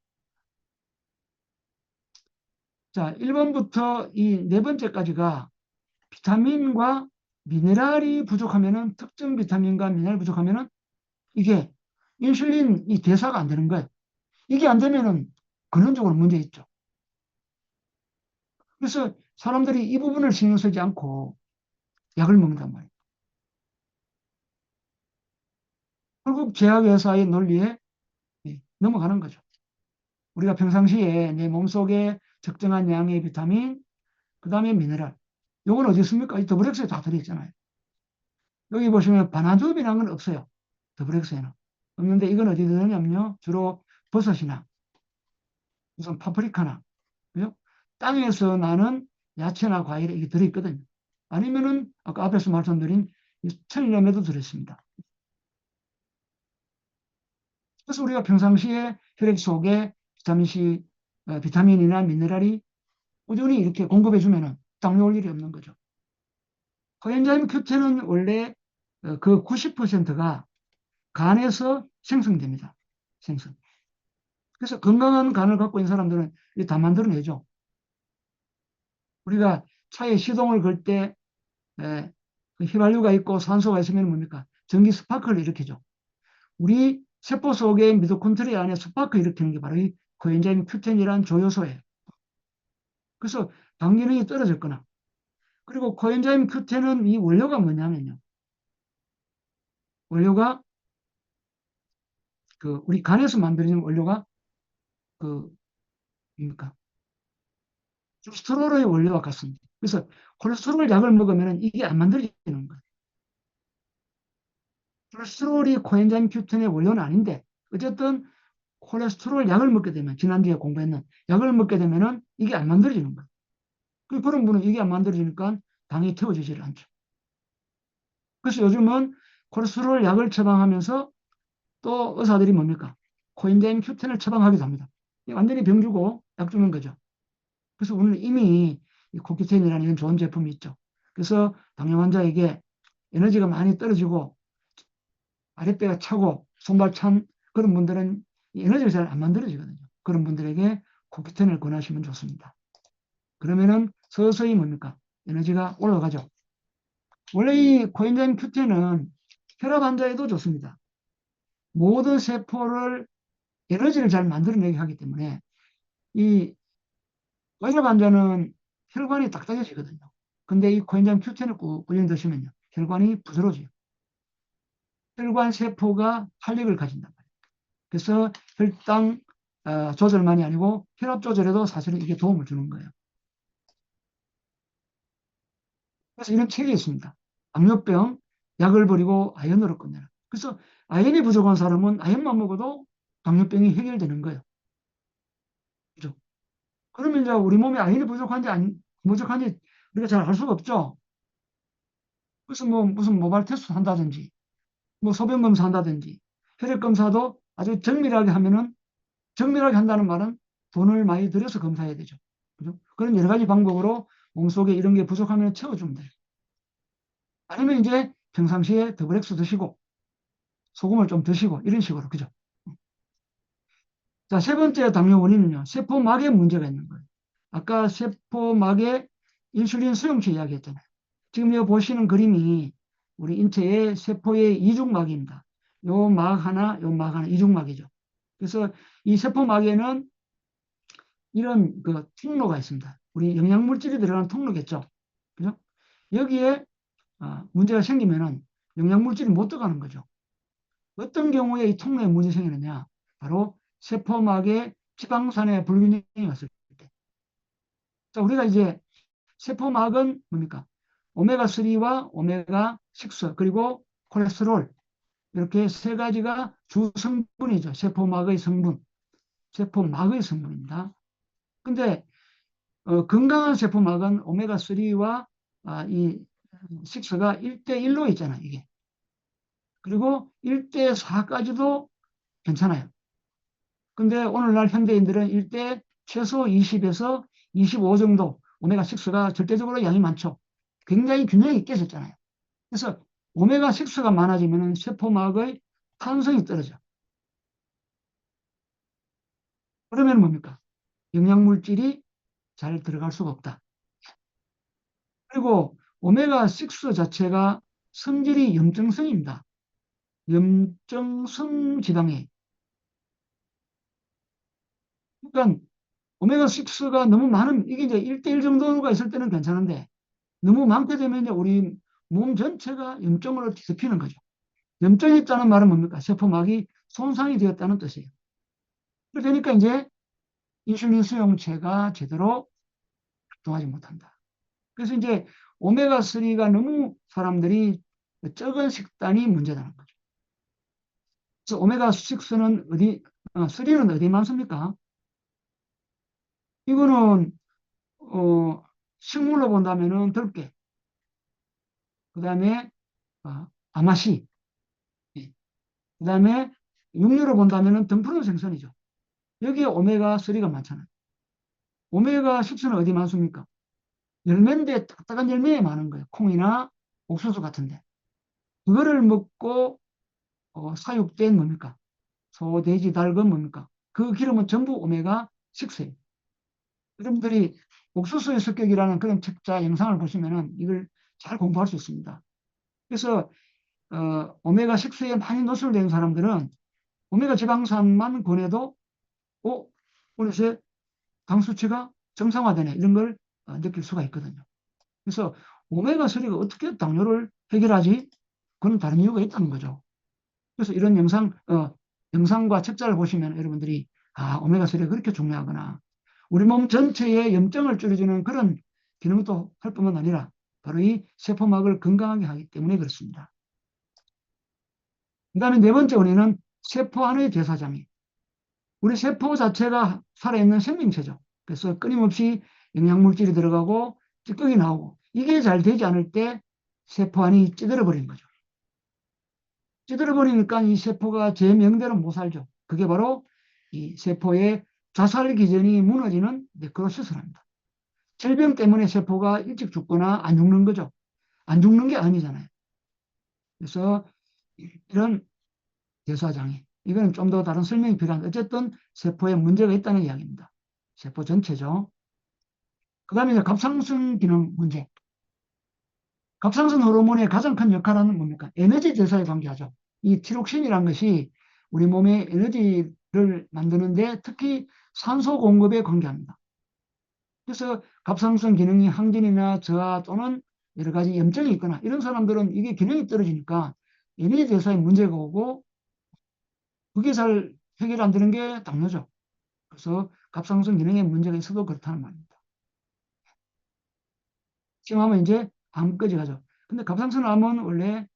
자, 1번부터 이 네 번째까지가 비타민과 미네랄이 부족하면은 특정 비타민과 미네랄 부족하면은 이게 인슐린 이 대사가 안 되는 거예요. 이게 안 되면은 근원적으로 문제 있죠. 그래서 사람들이 이 부분을 신경 쓰지 않고 약을 먹는단 말이에요. 결국 제약회사의 논리에 넘어가는 거죠. 우리가 평상시에 내 몸속에 적정한 양의 비타민, 그 다음에 미네랄. 요건 어디 있습니까? 이 더블엑스에 다 들어있잖아요. 여기 보시면 바나듐이라는 건 없어요. 더블엑스에는. 없는데 이건 어디 들어있냐면요. 주로 버섯이나 무슨 파프리카나, 그죠? 땅에서 나는 야채나 과일에 이게 들어있거든요. 아니면은 아까 앞에서 말씀드린 천일염에도 들어있습니다. 그래서 우리가 평상시에 혈액 속에 비타민C, 비타민이나 미네랄이 꾸준히 이렇게 공급해주면은 당뇨 올 일이 없는 거죠. 코엔자임 Q10은 원래 그 90%가 간에서 생성됩니다. 생성. 그래서 건강한 간을 갖고 있는 사람들은 이게 다 만들어내죠. 우리가 차에 시동을 걸 때 그 휘발유가 있고 산소가 있으면 뭡니까? 전기 스파크를 일으키죠. 우리 세포 속의 미토콘드리아 안에 스파크 일으키는 게 바로 이 코엔자임 Q10이라는 조효소예요. 그래서 당 기능이 떨어졌거나 그리고 코엔자임 Q10은 이 원료가 뭐냐면요. 원료가 그 우리 간에서 만들어지는 원료가 그 뭡니까? 콜레스테롤의 원료와 같습니다. 그래서 콜레스테롤 약을 먹으면 이게 안 만들어지는 거예요. 콜레스테롤이 코엔자임 Q10의 원료는 아닌데 어쨌든 콜레스테롤 약을 먹게 되면 지난주에 공부했는 약을 먹게 되면은 이게 안 만들어지는 거예요. 그런 분은 이게 안 만들어지니까 당이 태워지질 않죠. 그래서 요즘은 콜레스테롤 약을 처방하면서 또 의사들이 뭡니까? 코엔자임 Q10을 처방하기도 합니다. 완전히 병 주고 약 주는 거죠. 그래서 오늘 이미 이 코큐텐이라는 이런 좋은 제품이 있죠. 그래서 당뇨 환자에게 에너지가 많이 떨어지고 아랫배가 차고 손발 찬 그런 분들은 이 에너지가 잘 안 만들어지거든요. 그런 분들에게 코큐텐을 권하시면 좋습니다. 그러면은 서서히 뭡니까? 에너지가 올라가죠. 원래 이 코엔자임 Q10은 혈압 환자에도 좋습니다. 모든 세포를 에너지를 잘 만들어내게 하기 때문에 이 혈압 환자는 혈관이 딱딱해지거든요. 근데 이 코엔자임 Q10을 꾸준히 드시면요. 혈관이 부드러워져요. 혈관 세포가 활력을 가진단 말이에요. 그래서 혈당 조절만이 아니고 혈압 조절에도 사실은 이게 도움을 주는 거예요. 그래서 이런 책이 있습니다. 당뇨병, 약을 버리고 아연으로 끝내라. 그래서 아연이 부족한 사람은 아연만 먹어도 당뇨병이 해결되는 거예요. 그죠? 그러면 이제 우리 몸에 아연이 부족한지 부족한지 우리가 잘 알 수가 없죠. 그래서 뭐 무슨 모발 테스트 한다든지 뭐 소변 검사한다든지 혈액 검사도 아주 정밀하게 하면은 정밀하게 한다는 말은 돈을 많이 들여서 검사해야 되죠. 그죠? 그런 여러 가지 방법으로 몸속에 이런 게 부족하면 채워주면 돼요. 아니면 이제 평상시에 더블엑스 드시고 소금을 좀 드시고 이런 식으로 그죠? 자, 세 번째 당뇨 원인은요. 세포막에 문제가 있는 거예요. 아까 세포막에 인슐린 수용체 이야기했잖아요. 지금 여기 보시는 그림이 우리 인체의 세포의 이중막입니다. 요 막 하나, 요 막 하나, 이중막이죠. 그래서 이 세포막에는 이런 그 통로가 있습니다. 우리 영양물질이 들어가는 통로겠죠. 그죠? 여기에 문제가 생기면은 영양물질이 못 들어가는 거죠. 어떤 경우에 이 통로에 문제 생기느냐? 바로 세포막의 지방산의 불균형이 왔을 때. 자, 우리가 이제 세포막은 뭡니까? 오메가3와 오메가6 그리고 콜레스테롤 이렇게 세 가지가 주 성분이죠. 세포막의 성분, 세포막의 성분입니다. 근데 건강한 세포막은 오메가3와 이 6가 1대1로 있잖아요, 이게. 그리고 1대4까지도 괜찮아요. 근데 오늘날 현대인들은 1대 최소 20에서 25 정도 오메가6가 절대적으로 양이 많죠. 굉장히 균형이 깨졌잖아요. 그래서 오메가6가 많아지면 세포막의 탄성이 떨어져. 그러면 뭡니까? 영양물질이 잘 들어갈 수가 없다. 그리고 오메가6 자체가 성질이 염증성입니다. 염증성 지방에. 그러니까 오메가6가 너무 많은, 이게 이제 1대1 정도가 있을 때는 괜찮은데 너무 많게 되면 우리 몸 전체가 염증으로 뒤덮이는 거죠. 염증이 있다는 말은 뭡니까? 세포막이 손상이 되었다는 뜻이에요. 그러니까 이제 인슐린 수용체가 제대로 활동하지 못한다. 그래서 이제 오메가3가 너무 사람들이 적은 식단이 문제라는 거죠. 그래서 오메가6는 어디, 3는 어디 많습니까? 이거는, 식물로 본다면은 들깨, 그 다음에, 아마시, 그 다음에 육류로 본다면은 등푸른 생선이죠. 여기에 오메가3가 많잖아요. 오메가6는 어디 많습니까? 열매인데 딱딱한 열매에 많은 거예요. 콩이나 옥수수 같은데. 그거를 먹고 사육된 뭡니까? 소, 돼지, 닭은 뭡니까? 그 기름은 전부 오메가6예요. 여러분들이 옥수수의 습격이라는 그런 책자 영상을 보시면은 이걸 잘 공부할 수 있습니다. 그래서 오메가6에 많이 노출된 사람들은 오메가 지방산만 권해도 어느새 당 수치가 정상화되네 이런 걸 느낄 수가 있거든요. 그래서 오메가3가 어떻게 당뇨를 해결하지? 그건 다른 이유가 있다는 거죠. 그래서 이런 영상과 책자를 보시면 여러분들이 오메가3가 그렇게 중요하구나. 우리 몸 전체의 염증을 줄여주는 그런 기능도 할 뿐만 아니라 바로 이 세포막을 건강하게 하기 때문에 그렇습니다. 그 다음에 네 번째 원인은 세포 안의 대사장애. 우리 세포 자체가 살아있는 생명체죠. 그래서 끊임없이 영양물질이 들어가고 찌꺼기 나오고 이게 잘 되지 않을 때 세포 안이 찌들어 버리는 거죠. 찌들어 버리니까 이 세포가 제 명대로 못 살죠. 그게 바로 이 세포의 자살 기전이 무너지는 네크로시스랍니다. 질병 때문에 세포가 일찍 죽거나 안 죽는 거죠. 안 죽는 게 아니잖아요. 그래서 이런 대사장애, 이거는 좀 더 다른 설명이 필요한데 어쨌든 세포에 문제가 있다는 이야기입니다. 세포 전체죠. 그 다음에 이제 갑상선 기능 문제. 갑상선 호르몬의 가장 큰 역할은 뭡니까? 에너지 대사에 관계하죠. 이 티록신이라는 것이 우리 몸의 에너지를 만드는데 특히 산소 공급에 관계합니다. 그래서 갑상선 기능이 항진이나 저하 또는 여러 가지 염증이 있거나 이런 사람들은 이게 기능이 떨어지니까 에너지 대사에 문제가 오고 그게 잘 해결 안 되는 게 당뇨죠. 그래서 갑상선 기능에 문제가 있어도 그렇다는 말입니다. 지금 하면 이제 암까지 가죠. 근데 갑상선 암은 원래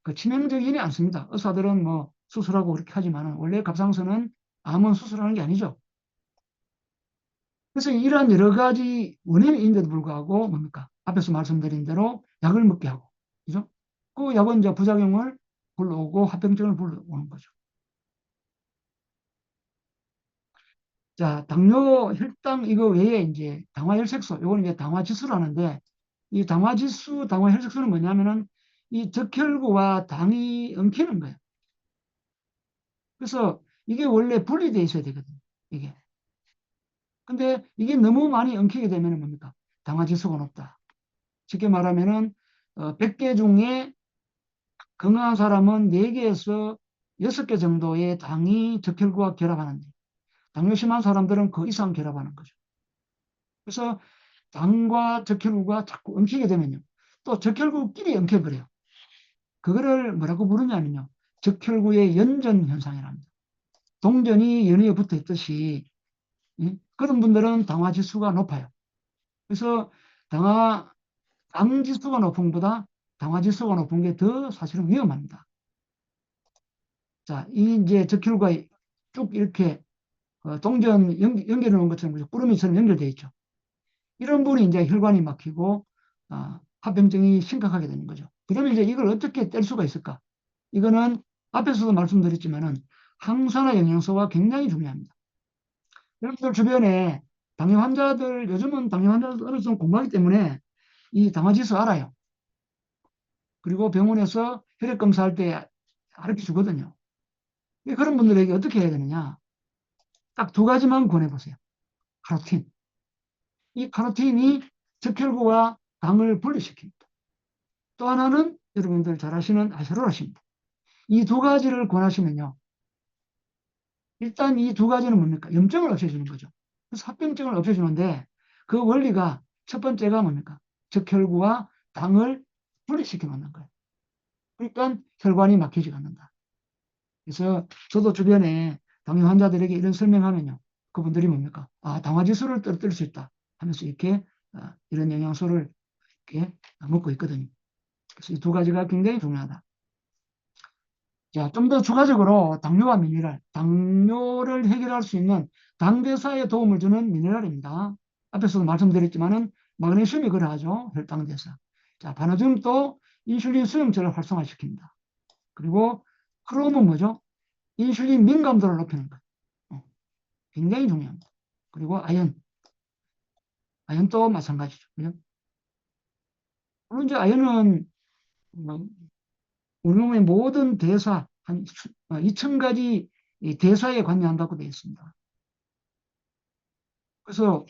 그 치명적이지 않습니다. 의사들은 뭐 수술하고 그렇게 하지만 원래 갑상선은 암은 수술하는 게 아니죠. 그래서 이러한 여러 가지 원인인데도 불구하고 뭡니까? 앞에서 말씀드린 대로 약을 먹게 하고, 그죠? 그 약은 이제 부작용을 불러오고 합병증을 불러오는 거죠. 자, 당뇨, 혈당 이거 외에 이제 당화혈색소, 이거는 이제 당화지수라는데 이 당화지수, 당화혈색소는 뭐냐면은 이 적혈구와 당이 엉키는 거예요. 그래서 이게 원래 분리되어 있어야 되거든요. 이게. 근데 이게 너무 많이 엉키게 되면 뭡니까? 당화 지수가 높다. 쉽게 말하면은 100개 중에 건강한 사람은 4개에서 6개 정도의 당이 적혈구와 결합하는데 당뇨 심한 사람들은 그 이상 결합하는 거죠. 그래서 당과 적혈구가 자꾸 엉키게 되면요. 또 적혈구끼리 엉켜버려요. 그거를 뭐라고 부르냐면요. 적혈구의 연전 현상이랍니다. 동전이 연이어 붙어 있듯이 그런 분들은 당화 지수가 높아요. 그래서 당 지수가 높은 것보다 당화 지수가 높은 게 더 사실은 위험합니다. 자, 이 이제 적혈구가 쭉 이렇게 동전 연결해 놓은 것처럼 꾸러미처럼 연결되어 있죠. 이런 분이 이제 혈관이 막히고 합병증이 심각하게 되는 거죠. 그러면 이제 이걸 어떻게 뗄 수가 있을까? 이거는 앞에서도 말씀드렸지만은 항산화 영양소가 굉장히 중요합니다. 여러분들 주변에 당뇨 환자들, 요즘은 당뇨 환자들 어느 정도 공부하기 때문에 이 당화지수 알아요. 그리고 병원에서 혈액 검사할 때 가르쳐 주거든요. 그런 분들에게 어떻게 해야 되느냐? 딱 2가지만 권해보세요. 카로틴. 이 카로틴이 적혈구와 당을 분리시킵니다. 또 하나는 여러분들 잘 아시는 아세로라십니다. 이 2가지를 권하시면요. 일단 이 2가지는 뭡니까? 염증을 없애주는 거죠. 그래서 합병증을 없애주는데 그 원리가 첫 번째가 뭡니까? 적혈구와 당을 분리시켜 놓는 거예요. 그러니까 혈관이 막히지 않는다. 그래서 저도 주변에 당뇨 환자들에게 이런 설명하면요. 그분들이 뭡니까? 당화지수를 떨어뜨릴 수 있다 하면서 이렇게 이런 영양소를 이렇게 먹고 있거든요. 그래서 이 2가지가 굉장히 중요하다. 자, 좀 더 추가적으로 당뇨와 미네랄, 당뇨를 해결할 수 있는 당대사에 도움을 주는 미네랄입니다. 앞에서도 말씀드렸지만은 마그네슘이 그러하죠. 혈당대사. 자, 바나듐도 인슐린 수용체를 활성화시킵니다. 그리고 크롬은 뭐죠? 인슐린 민감도를 높이는 거예요. 굉장히 중요합니다. 그리고 아연도 마찬가지죠. 그죠? 물론 이제 아연은 우리 몸의 모든 대사, 한 2,000가지 대사에 관여한다고 되어 있습니다. 그래서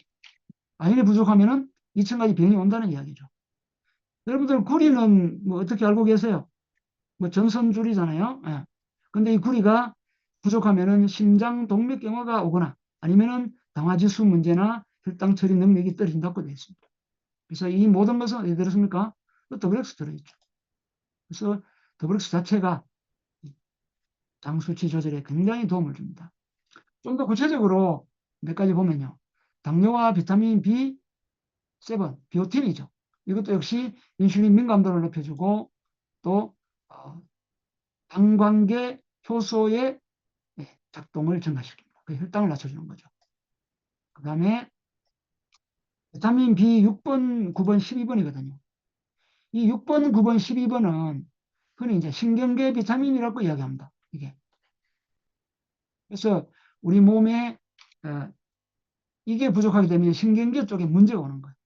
아연이 부족하면은 2,000가지 병이 온다는 이야기죠. 여러분들 구리는 뭐 어떻게 알고 계세요? 뭐 전선줄이잖아요. 예. 근데 이 구리가 부족하면은 심장 동맥경화가 오거나 아니면은 당화지수 문제나 혈당 처리 능력이 떨어진다고 되어 있습니다. 그래서 이 모든 것은 어디 들었습니까? 더블엑스 들어있죠. 그래서 더블엑스 자체가 당 수치 조절에 굉장히 도움을 줍니다. 좀 더 구체적으로 몇 가지 보면요. 당뇨와 비타민 B7, 비오틴이죠. 이것도 역시 인슐린 민감도를 높여주고 또 당관계 효소의 작동을 증가시킵니다. 그 혈당을 낮춰주는 거죠. 그 다음에 비타민 B 6번, 9번, 12번이거든요. 이 6번, 9번, 12번은 흔히 이제 신경계 비타민이라고 이야기합니다. 이게. 그래서 우리 몸에 이게 부족하게 되면 신경계 쪽에 문제가 오는 거예요.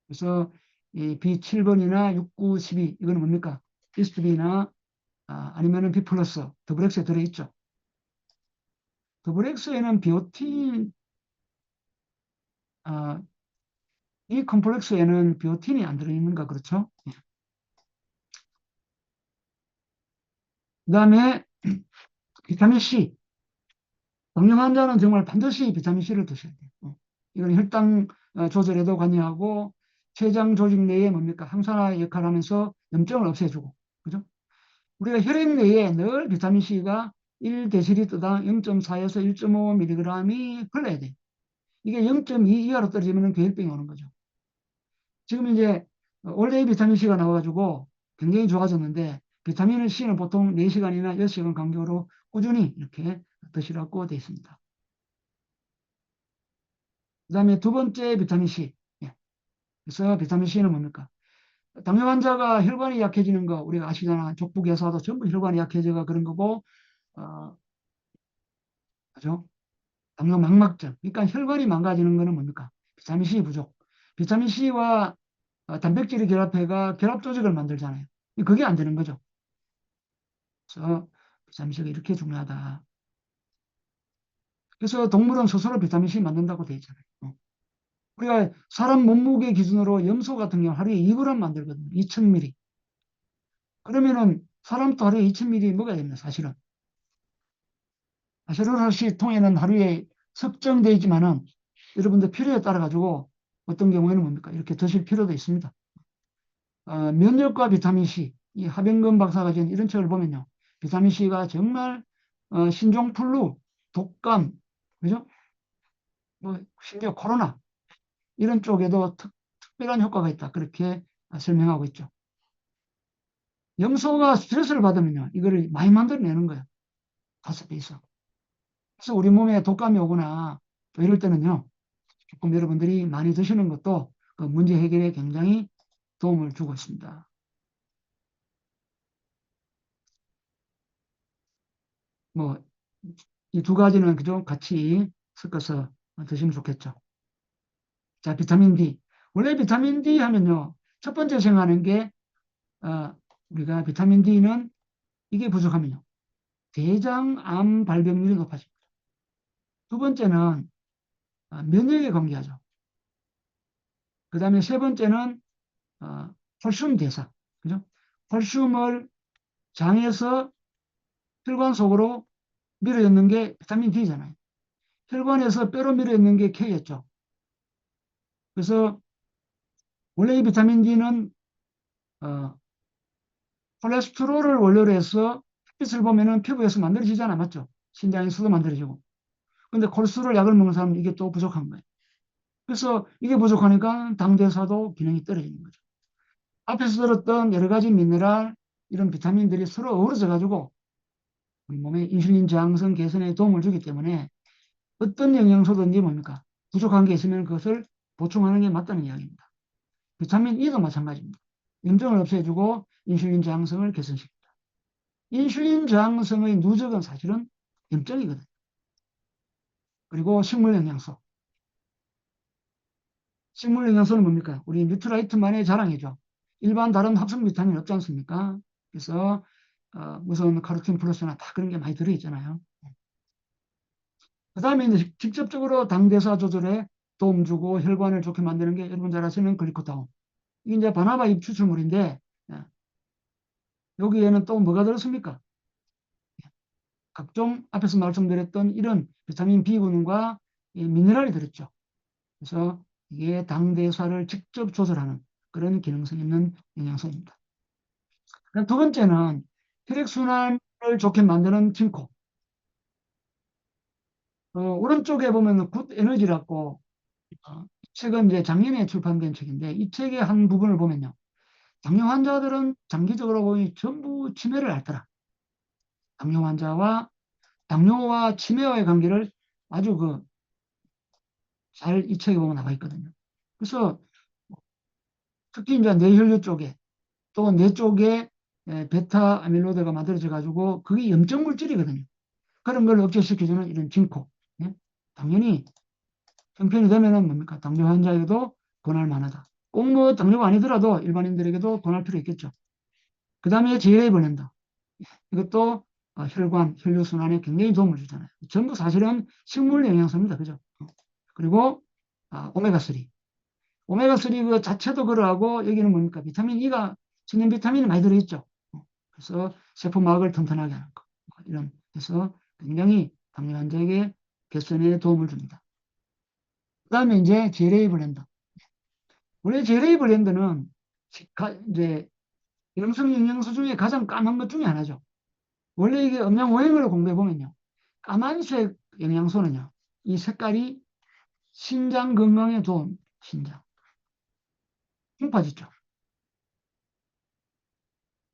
그래서 이 B7번이나 6, 9, 12 이거는 뭡니까? 비스트비나 아니면은 B 플러스 더블엑스에 들어있죠. 더블엑스에는 비오틴 이 컴플렉스에는 비오틴이 안 들어있는가 그렇죠? 그 다음에 비타민 C. 당뇨 환자는 정말 반드시 비타민 C를 드셔야 돼요. 이건 혈당 조절에도 관여하고 췌장 조직 내에 뭡니까? 항산화 역할을 하면서 염증을 없애주고. 그죠? 우리가 혈액 내에 늘 비타민 C가 1데시리터당 0.4에서 1.5mg이 흘러야 돼요. 이게 0.2 이하로 떨어지면 괴혈병이 오는 거죠. 지금 이제 원래 비타민 C가 나와가지고 굉장히 좋아졌는데 비타민 C는 보통 4시간이나 6시간 간격으로 꾸준히 이렇게 드시라고 되어 있습니다. 그 다음에 2번째 비타민 C. 그래서 비타민 C는 뭡니까? 당뇨 환자가 혈관이 약해지는 거 우리가 아시잖아. 족부개사도 전부 혈관이 약해져가 그런 거고 그죠? 당뇨 망막증. 그러니까 혈관이 망가지는 거는 뭡니까? 비타민 C 부족. 비타민 C와 단백질이 결합해가 결합 조직을 만들잖아요. 그게 안 되는 거죠. 그래서 비타민 C가 이렇게 중요하다. 그래서 동물은 스스로 비타민C 만든다고 되어 있잖아요. 우리가 사람 몸무게 기준으로 염소 같은 경우 하루에 2g 만들거든요. 2000ml. 그러면은 사람도 하루에 2000ml 먹어야 됩니다. 사실은. 세로사시 통에는 하루에 섭정되어 있지만은 여러분들 필요에 따라 가지고 어떤 경우에는 뭡니까? 이렇게 드실 필요도 있습니다. 면역과 비타민C, 이 하병근 박사가 지은 이런 책을 보면요. 비타민C가 정말 신종플루, 독감, 그죠? 뭐 심지어 코로나 이런 쪽에도 특별한 효과가 있다. 그렇게 설명하고 있죠. 염소가 스트레스를 받으면요. 이거를 많이 만들어내는 거예요. 5배 이상. 그래서 우리 몸에 독감이 오거나 또 이럴 때는요. 조금 여러분들이 많이 드시는 것도 그 문제 해결에 굉장히 도움을 주고 있습니다. 뭐, 이 두 가지는 그죠? 같이 섞어서 드시면 좋겠죠. 자, 비타민 D. 원래 비타민 D 하면요. 첫 번째 생각하는 게, 우리가 비타민 D는 이게 부족하면요. 대장암 발병률이 높아집니다. 두 번째는 면역에 관계하죠. 그 다음에 세 번째는 콜슘 대사. 그죠? 콜슘을 장에서 혈관 속으로 밀어넣는 게 비타민 D잖아요. 혈관에서 뼈로 밀어넣는 게 K였죠. 그래서 원래 이 비타민 D는 콜레스테롤을 원료로 해서 햇빛을 보면은 피부에서 만들어지잖아, 맞죠? 신장에서도 만들어지고. 근데 콜레스테롤 약을 먹는 사람은 이게 또 부족한 거예요. 그래서 이게 부족하니까 당대사도 기능이 떨어지는 거죠. 앞에서 들었던 여러 가지 미네랄, 이런 비타민들이 서로 어우러져 가지고 우리 몸의 인슐린 저항성 개선에 도움을 주기 때문에 어떤 영양소든지 뭡니까? 부족한 게 있으면 그것을 보충하는 게 맞다는 이야기입니다. 비타민 E도 마찬가지입니다. 염증을 없애주고 인슐린 저항성을 개선시킵니다. 인슐린 저항성의 누적은 사실은 염증이거든요. 그리고 식물 영양소. 식물 영양소는 뭡니까? 우리 뉴트라이트만의 자랑이죠. 일반 다른 합성 비타민 없지 않습니까? 그래서 무슨 카로틴 플러스나 다 그런 게 많이 들어있잖아요. 그 다음에 이제 직접적으로 당대사 조절에 도움 주고 혈관을 좋게 만드는 게 여러분 잘 아시는 글리코다운. 이게 이제 바나나 잎 추출물인데 여기에는 또 뭐가 들었습니까? 각종 앞에서 말씀드렸던 이런 비타민 B군과 미네랄이 들었죠. 그래서 이게 당대사를 직접 조절하는 그런 기능성 있는 영양소입니다. 두 번째는 혈액순환을 좋게 만드는 징코. 오른쪽에 보면 굿 에너지라고 책은 이제 작년에 출판된 책인데 이 책의 한 부분을 보면요. 당뇨 환자들은 장기적으로 보니 전부 치매를 앓더라. 당뇨와 치매와의 관계를 아주 잘 이 책에 보면 나와 있거든요. 그래서 특히 이제 뇌혈류 쪽에 또 뇌 쪽에 베타 아밀로이드가 만들어져 가지고 그게 염증 물질이거든요. 그런 걸 억제시켜주는 이런 징코. 예? 당연히 형편이 되면은 뭡니까? 당뇨 환자에게도 권할 만하다. 꼭 뭐 당뇨가 아니더라도 일반인들에게도 권할 필요 있겠죠. 그 다음에 제레이 블렌더. 이것도 혈관, 혈류순환에 굉장히 도움을 주잖아요. 전부 사실은 식물 영양소입니다. 그죠? 그리고 오메가3. 오메가3 그 자체도 그러하고 여기는 뭡니까? 비타민 E가 천연 비타민이 많이 들어있죠. 그래서 세포막을 튼튼하게 하는 거. 이런 해서 굉장히 당뇨 환자에게 개선에 도움을 줍니다. 그 다음에 이제 제레이 블렌더. 원래 제레이 블렌더는 이제 염성 영양소 중에 가장 까만 것 중에 하나죠. 원래 이게 음양 오행을 공부해 보면요. 까만색 영양소는요. 이 색깔이 신장 건강에 도움, 신장. 흉파지죠.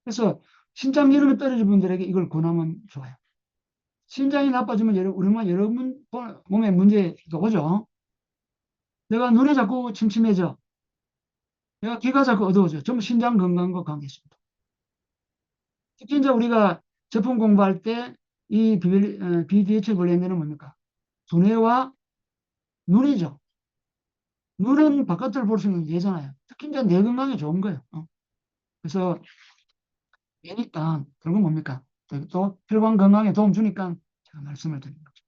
그래서 신장 기름이 떨어진 분들에게 이걸 권하면 좋아요. 신장이 나빠지면 여러분 몸에 문제가 오죠. 내가 눈이 자꾸 침침해져. 내가 귀가 자꾸 어두워져. 전부 신장 건강과 관계 있습니다. 특히 이제 우리가 제품 공부할 때 이 BDH 블렌드는 뭡니까? 두뇌와 눈이죠. 눈은 바깥을 볼 수 있는 뇌잖아요. 특히 이제 뇌 건강에 좋은 거예요. 그래서 뇌니까 결국 뭡니까? 또 혈관 건강에 도움 주니까 제가 말씀을 드린 거죠.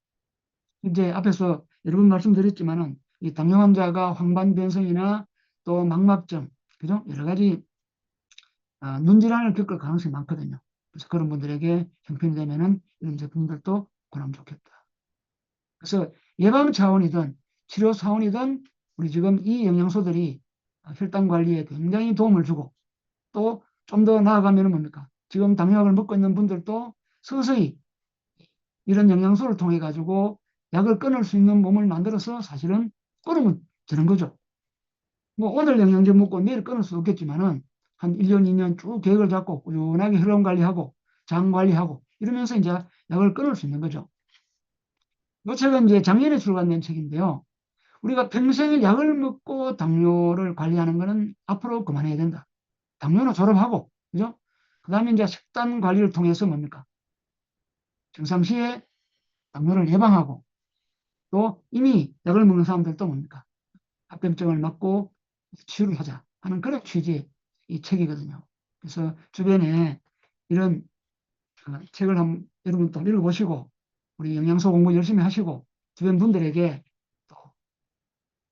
이제 앞에서 여러 번 말씀드렸지만은 이 당뇨 환자가 황반변성이나 또 망막증, 그죠? 여러 가지 눈질환을 겪을 가능성이 많거든요. 그래서 그런 분들에게 형편이 되면은 이런 제품들도 권하면 좋겠다. 그래서 예방 차원이든 치료 차원이든 우리 지금 이 영양소들이 혈당 관리에 굉장히 도움을 주고 또 좀 더 나아가면 뭡니까? 지금 당뇨약을 먹고 있는 분들도 서서히 이런 영양소를 통해 가지고 약을 끊을 수 있는 몸을 만들어서 사실은 끊으면 되는 거죠. 뭐 오늘 영양제 먹고 내일 끊을 수 없겠지만은 한 1년, 2년 쭉 계획을 잡고 꾸준하게 혈압 관리하고 장 관리하고 이러면서 이제 약을 끊을 수 있는 거죠. 이 책은 이제 작년에 출간된 책인데요. 우리가 평생을 약을 먹고 당뇨를 관리하는 거는 앞으로 그만해야 된다. 당뇨는 졸업하고, 그죠? 그 다음에 이제 식단 관리를 통해서 뭡니까? 평상시에 당뇨를 예방하고 또 이미 약을 먹는 사람들도 뭡니까? 합병증을 막고 치유를 하자 하는 그런 취지의 이 책이거든요. 그래서 주변에 이런 책을 한번 여러분 또 읽어보시고 우리 영양소 공부 열심히 하시고 주변 분들에게 또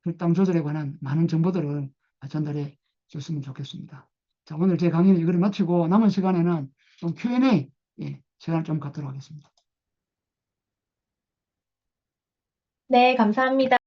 혈당 조절에 관한 많은 정보들을 전달해 줬으면 좋겠습니다. 자, 오늘 제 강의는 이거를 마치고 남은 시간에는 좀 Q&A 시간을 좀 갖도록 하겠습니다. 네, 감사합니다.